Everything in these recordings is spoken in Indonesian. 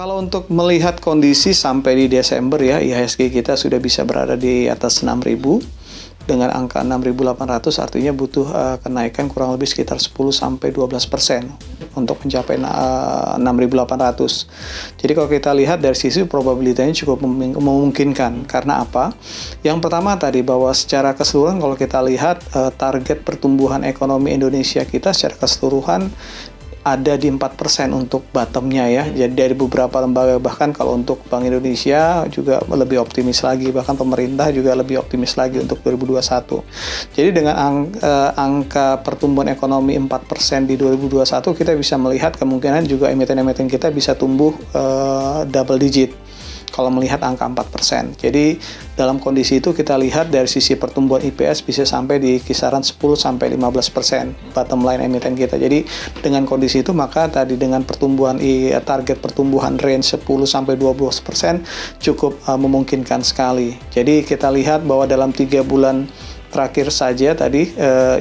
Kalau untuk melihat kondisi sampai di Desember ya, IHSG kita sudah bisa berada di atas 6.000 dengan angka 6.800, artinya butuh kenaikan kurang lebih sekitar 10-12% untuk mencapai 6.800. Jadi kalau kita lihat dari sisi probabilitasnya cukup memungkinkan. Karena apa? Yang pertama tadi bahwa secara keseluruhan kalau kita lihat target pertumbuhan ekonomi Indonesia kita secara keseluruhan ada di 4% untuk bottomnya ya. Jadi dari beberapa lembaga, bahkan kalau untuk Bank Indonesia juga lebih optimis lagi, bahkan pemerintah juga lebih optimis lagi untuk 2021. Jadi dengan angka pertumbuhan ekonomi 4% di 2021, kita bisa melihat kemungkinan juga emiten-emiten kita bisa tumbuh double digit kalau melihat angka 4%. Jadi dalam kondisi itu kita lihat dari sisi pertumbuhan IPS bisa sampai di kisaran 10-15% bottom line emiten kita. Jadi dengan kondisi itu maka tadi dengan pertumbuhan target pertumbuhan range 10-12% cukup memungkinkan sekali. Jadi kita lihat bahwa dalam 3 bulan terakhir saja tadi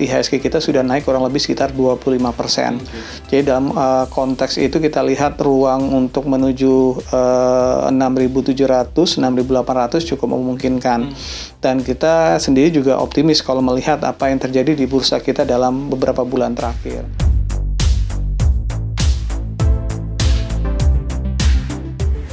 IHSG kita sudah naik kurang lebih sekitar 25%. Jadi dalam konteks itu kita lihat ruang untuk menuju 6.700, 6.800 cukup memungkinkan. Dan kita sendiri juga optimis kalau melihat apa yang terjadi di bursa kita dalam beberapa bulan terakhir.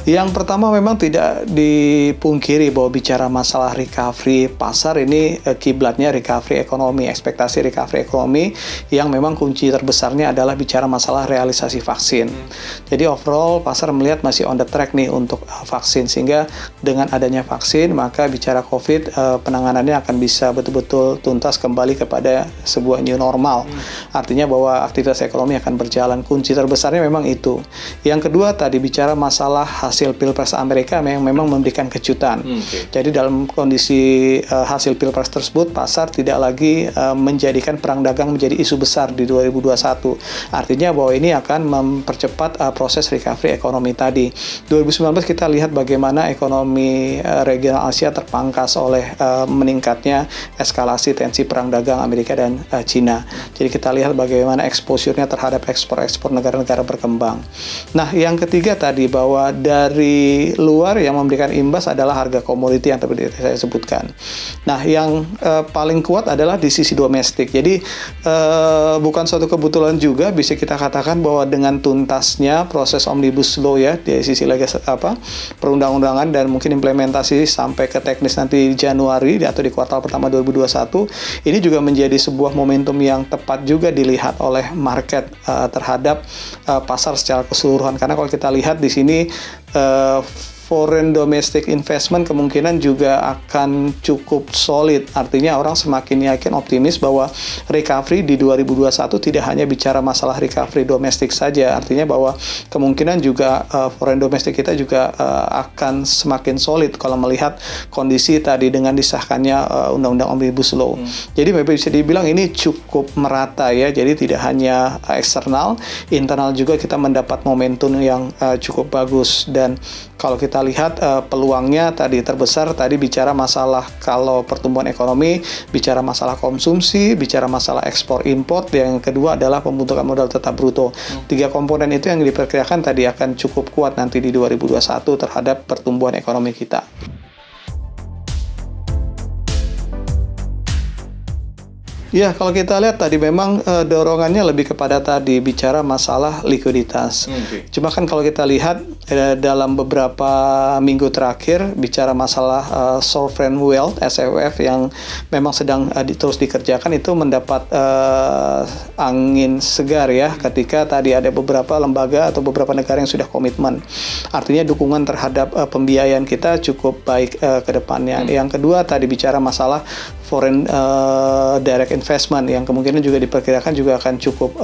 Yang pertama memang tidak dipungkiri bahwa bicara masalah recovery pasar ini kiblatnya recovery ekonomi, ekspektasi recovery ekonomi yang memang kunci terbesarnya adalah bicara masalah realisasi vaksin. Jadi overall pasar melihat masih on the track nih untuk vaksin, sehingga dengan adanya vaksin maka bicara COVID penanganannya akan bisa betul-betul tuntas kembali kepada sebuah new normal. Artinya bahwa aktivitas ekonomi akan berjalan. Kunci terbesarnya memang itu. Yang kedua tadi bicara masalah hasil Pilpres Amerika memang memberikan kejutan. Jadi dalam kondisi hasil Pilpres tersebut, pasar tidak lagi menjadikan perang dagang menjadi isu besar di 2021. Artinya bahwa ini akan mempercepat proses recovery ekonomi tadi. 2019 kita lihat bagaimana ekonomi regional Asia terpangkas oleh meningkatnya eskalasi tensi perang dagang Amerika dan Cina. Jadi kita lihat bagaimana exposure-nya terhadap ekspor-ekspor negara-negara berkembang. Nah, yang ketiga tadi bahwa dari luar yang memberikan imbas adalah harga komoditi yang tadi saya sebutkan. Nah, yang paling kuat adalah di sisi domestik. Jadi bukan suatu kebetulan juga bisa kita katakan bahwa dengan tuntasnya proses omnibus law ya di sisi perundang-undangan dan mungkin implementasi sampai ke teknis nanti Januari atau di kuartal pertama 2021, ini juga menjadi sebuah momentum yang tepat juga dilihat oleh market terhadap pasar secara keseluruhan. Karena kalau kita lihat di sini foreign domestic investment kemungkinan juga akan cukup solid. Artinya orang semakin yakin optimis bahwa recovery di 2021 tidak hanya bicara masalah recovery domestik saja. Artinya bahwa kemungkinan juga foreign domestic kita juga akan semakin solid kalau melihat kondisi tadi dengan disahkannya undang-undang omnibus law. Jadi memang bisa dibilang ini cukup merata ya. Jadi tidak hanya eksternal, internal juga kita mendapat momentum yang cukup bagus. Dan kalau kita lihat peluangnya tadi terbesar tadi bicara masalah kalau pertumbuhan ekonomi, bicara masalah konsumsi, bicara masalah ekspor import, yang kedua adalah pembentukan modal tetap bruto. 3 komponen itu yang diperkirakan tadi akan cukup kuat nanti di 2021 terhadap pertumbuhan ekonomi kita. Ya, kalau kita lihat tadi memang dorongannya lebih kepada tadi bicara masalah likuiditas. Cuma kan kalau kita lihat dalam beberapa minggu terakhir bicara masalah sovereign wealth (SWF) yang memang sedang terus dikerjakan itu mendapat angin segar ya ketika tadi ada beberapa lembaga atau beberapa negara yang sudah komitmen. Artinya dukungan terhadap pembiayaan kita cukup baik ke depannya. Yang kedua tadi bicara masalah foreign direct investment yang kemungkinan juga diperkirakan juga akan cukup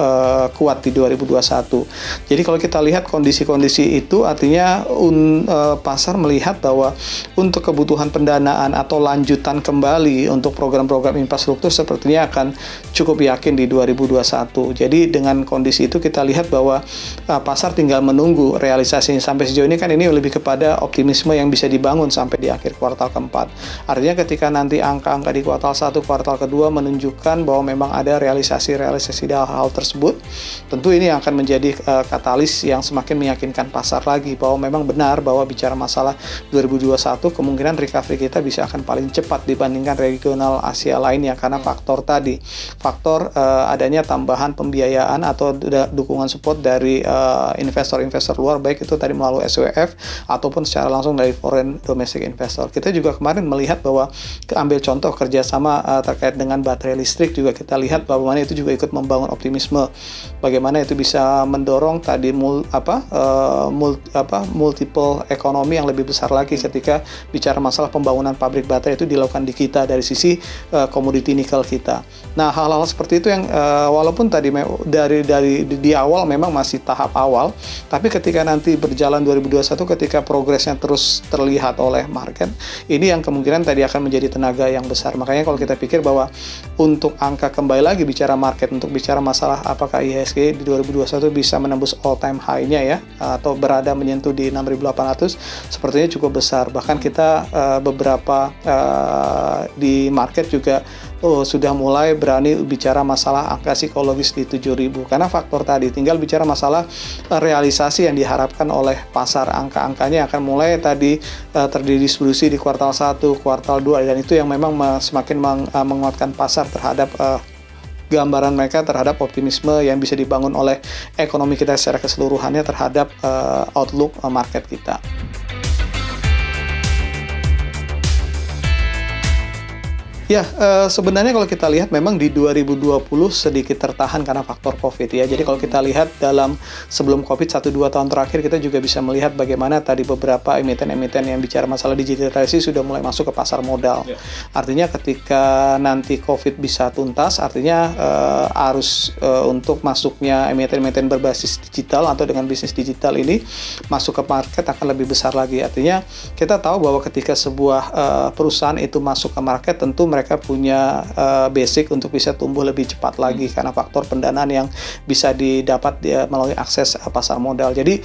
kuat di 2021. Jadi kalau kita lihat kondisi-kondisi itu artinya pasar melihat bahwa untuk kebutuhan pendanaan atau lanjutan kembali untuk program-program infrastruktur sepertinya akan cukup yakin di 2021. Jadi dengan kondisi itu kita lihat bahwa pasar tinggal menunggu realisasinya. Sampai sejauh ini kan ini lebih kepada optimisme yang bisa dibangun sampai di akhir kuartal keempat. Artinya ketika nanti angka-angka di kuartal 1, kuartal kedua menunjukkan menunjukkan bahwa memang ada realisasi hal tersebut, tentu ini akan menjadi katalis yang semakin meyakinkan pasar lagi bahwa memang benar bahwa bicara masalah 2021 kemungkinan recovery kita bisa akan paling cepat dibandingkan regional Asia lainnya karena faktor adanya tambahan pembiayaan atau dukungan support dari investor-investor luar, baik itu tadi melalui SWF ataupun secara langsung dari foreign domestic investor. Kita juga kemarin melihat bahwa ambil contoh kerjasama terkait dengan baterai listrik, juga kita lihat bahwa itu juga ikut membangun optimisme bagaimana itu bisa mendorong tadi multiple ekonomi yang lebih besar lagi ketika bicara masalah pembangunan pabrik baterai itu dilakukan di kita dari sisi komoditi nikel kita. Nah, hal-hal seperti itu yang walaupun tadi di awal memang masih tahap awal, tapi ketika nanti berjalan 2021 ketika progresnya terus terlihat oleh market, ini yang kemungkinan tadi akan menjadi tenaga yang besar. Makanya kalau kita pikir bahwa untuk angka kembali lagi bicara market, untuk bicara masalah apakah IHSG di 2021 bisa menembus all time high-nya ya, atau berada menyentuh di 6.800, sepertinya cukup besar. Bahkan kita beberapa di market juga sudah mulai berani bicara masalah angka psikologis di 7.000 karena faktor tadi, tinggal bicara masalah realisasi yang diharapkan oleh pasar. Angka-angkanya akan mulai tadi terdistribusi di kuartal 1, kuartal 2, dan itu yang memang semakin menguatkan pasar terhadap gambaran mereka terhadap optimisme yang bisa dibangun oleh ekonomi kita secara keseluruhannya terhadap outlook market kita. Ya, sebenarnya kalau kita lihat memang di 2020 sedikit tertahan karena faktor COVID ya. Jadi kalau kita lihat dalam sebelum COVID 1-2 tahun terakhir, kita juga bisa melihat bagaimana tadi beberapa emiten-emiten yang bicara masalah digitalisasi sudah mulai masuk ke pasar modal. Artinya ketika nanti COVID bisa tuntas, artinya arus untuk masuknya emiten-emiten berbasis digital atau dengan bisnis digital ini masuk ke market akan lebih besar lagi. Artinya kita tahu bahwa ketika sebuah perusahaan itu masuk ke market, tentu mereka punya basic untuk bisa tumbuh lebih cepat lagi karena faktor pendanaan yang bisa didapat melalui akses pasar modal. Jadi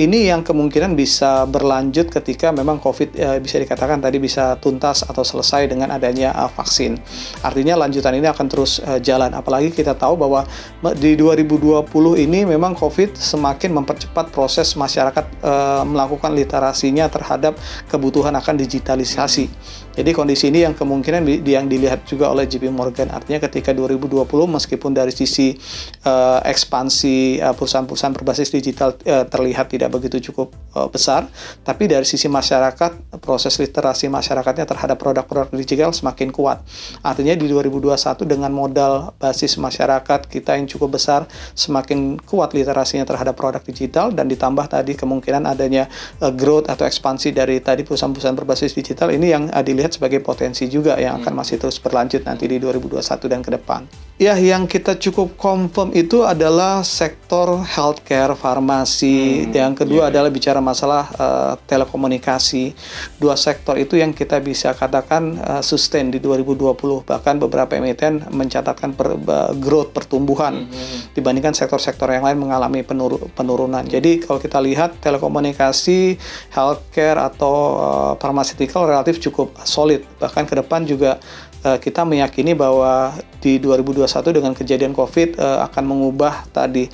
ini yang kemungkinan bisa berlanjut ketika memang COVID bisa dikatakan tadi bisa tuntas atau selesai dengan adanya vaksin. Artinya lanjutan ini akan terus jalan. Apalagi kita tahu bahwa di 2020 ini memang COVID semakin mempercepat proses masyarakat melakukan literasinya terhadap kebutuhan akan digitalisasi. Jadi kondisi ini yang kemungkinan yang dilihat juga oleh JP Morgan. Artinya ketika 2020 meskipun dari sisi ekspansi perusahaan-perusahaan berbasis digital terlihat tidak begitu cukup besar, tapi dari sisi masyarakat, proses literasi masyarakatnya terhadap produk-produk digital semakin kuat. Artinya di 2021 dengan modal basis masyarakat kita yang cukup besar, semakin kuat literasinya terhadap produk digital, dan ditambah tadi kemungkinan adanya growth atau ekspansi dari tadi perusahaan-perusahaan berbasis digital ini yang dilihat sebagai potensi juga yang akan masih terus berlanjut nanti di 2021 dan ke depan. Ya, yang kita cukup confirm itu adalah sektor healthcare, farmasi. Yang kedua adalah bicara masalah telekomunikasi. Dua sektor itu yang kita bisa katakan sustain di 2020. Bahkan beberapa emiten mencatatkan growth, pertumbuhan dibandingkan sektor-sektor yang lain mengalami penurunan. Jadi kalau kita lihat telekomunikasi, healthcare atau pharmaceutical relatif cukup solid. Bahkan ke depan juga kita meyakini bahwa di 2021 dengan kejadian COVID akan mengubah tadi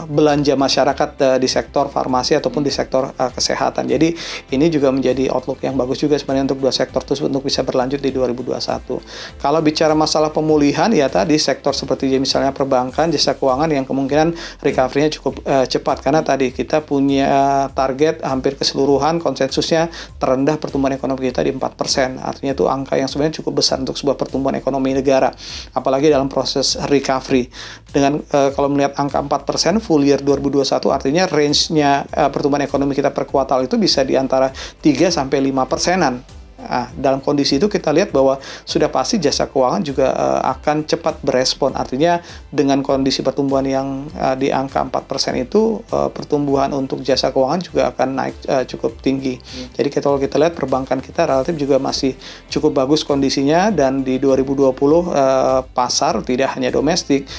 belanja masyarakat di sektor farmasi ataupun di sektor kesehatan. Jadi ini juga menjadi outlook yang bagus juga sebenarnya untuk dua sektor tersebut untuk bisa berlanjut di 2021. Kalau bicara masalah pemulihan ya tadi sektor seperti misalnya perbankan, jasa keuangan yang kemungkinan recovery-nya cukup cepat karena tadi kita punya target hampir keseluruhan konsensusnya terendah pertumbuhan ekonomi kita di 4%. Artinya itu angka yang sebenarnya cukup besar untuk sebuah pertumbuhan ekonomi negara, apalagi dalam proses recovery. Dengan kalau melihat angka 4% full year 2021, artinya range-nya pertumbuhan ekonomi kita per kuartal itu bisa di antara 3-5%. Nah, dalam kondisi itu kita lihat bahwa sudah pasti jasa keuangan juga akan cepat berespon. Artinya dengan kondisi pertumbuhan yang di angka 4% itu pertumbuhan untuk jasa keuangan juga akan naik cukup tinggi. Jadi kalau kita lihat perbankan kita relatif juga masih cukup bagus kondisinya, dan di 2020 pasar tidak hanya domestik,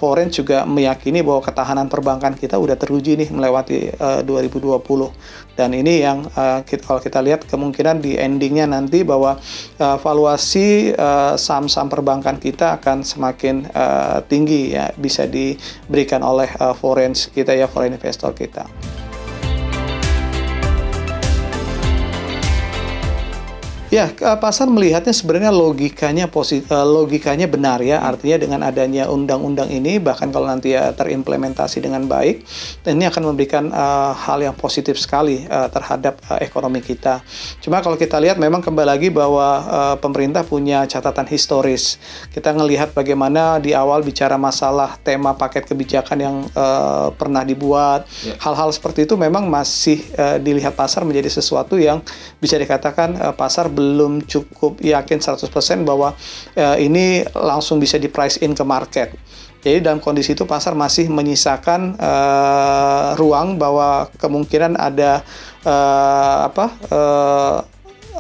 foreign juga meyakini bahwa ketahanan perbankan kita udah teruji nih melewati 2020. Dan ini yang kalau kita lihat kemungkinan di endingnya nanti bahwa valuasi saham-saham perbankan kita akan semakin tinggi ya, bisa diberikan oleh foreign kita ya, foreign investor kita. Ya, pasar melihatnya sebenarnya logikanya benar ya, artinya dengan adanya undang-undang ini, bahkan kalau nanti ya terimplementasi dengan baik, ini akan memberikan hal yang positif sekali terhadap ekonomi kita. Cuma kalau kita lihat memang kembali lagi bahwa pemerintah punya catatan historis. Kita ngelihat bagaimana di awal bicara masalah tema paket kebijakan yang pernah dibuat, hal-hal seperti itu memang masih dilihat pasar menjadi sesuatu yang bisa dikatakan pasar belum cukup yakin 100% bahwa ini langsung bisa di price in ke market. Jadi dalam kondisi itu pasar masih menyisakan ruang bahwa kemungkinan ada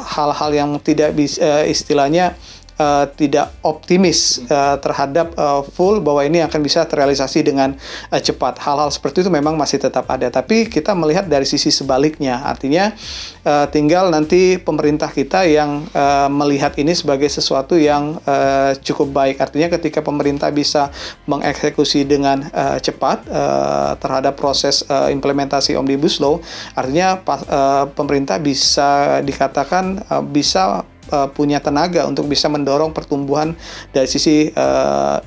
hal-hal yang tidak bisa istilahnya tidak optimis terhadap full bahwa ini akan bisa terrealisasi dengan cepat. Hal-hal seperti itu memang masih tetap ada. Tapi kita melihat dari sisi sebaliknya, artinya tinggal nanti pemerintah kita yang melihat ini sebagai sesuatu yang cukup baik. Artinya ketika pemerintah bisa mengeksekusi dengan cepat terhadap proses implementasi Omnibus Law, artinya pemerintah bisa dikatakan bisa punya tenaga untuk bisa mendorong pertumbuhan dari sisi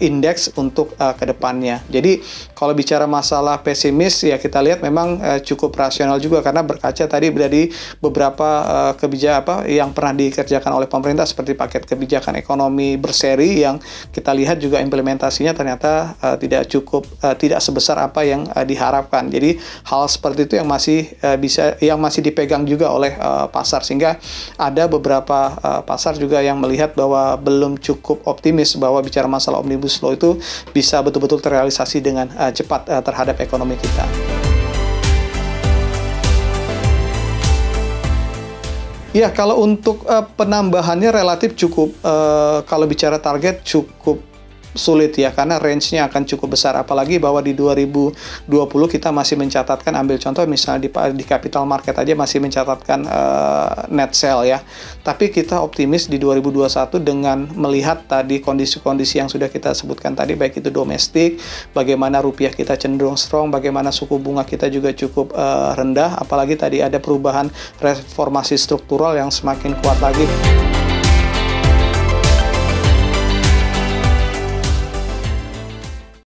indeks untuk ke depannya. Jadi kalau bicara masalah pesimis ya kita lihat memang cukup rasional juga, karena berkaca tadi dari beberapa kebijakan yang pernah dikerjakan oleh pemerintah seperti paket kebijakan ekonomi berseri yang kita lihat juga implementasinya ternyata tidak sebesar apa yang diharapkan. Jadi hal seperti itu yang masih dipegang juga oleh pasar, sehingga ada beberapa pasar juga yang melihat bahwa belum cukup optimis bahwa bicara masalah Omnibus Law itu bisa betul-betul terrealisasi dengan cepat terhadap ekonomi kita. Ya, kalau untuk penambahannya relatif cukup, kalau bicara target cukup sulit ya, karena range-nya akan cukup besar, apalagi bahwa di 2020 kita masih mencatatkan, ambil contoh misalnya di capital market aja masih mencatatkan net sell ya, tapi kita optimis di 2021 dengan melihat tadi kondisi-kondisi yang sudah kita sebutkan tadi, baik itu domestik, bagaimana rupiah kita cenderung strong, bagaimana suku bunga kita juga cukup rendah, apalagi tadi ada perubahan reformasi struktural yang semakin kuat lagi.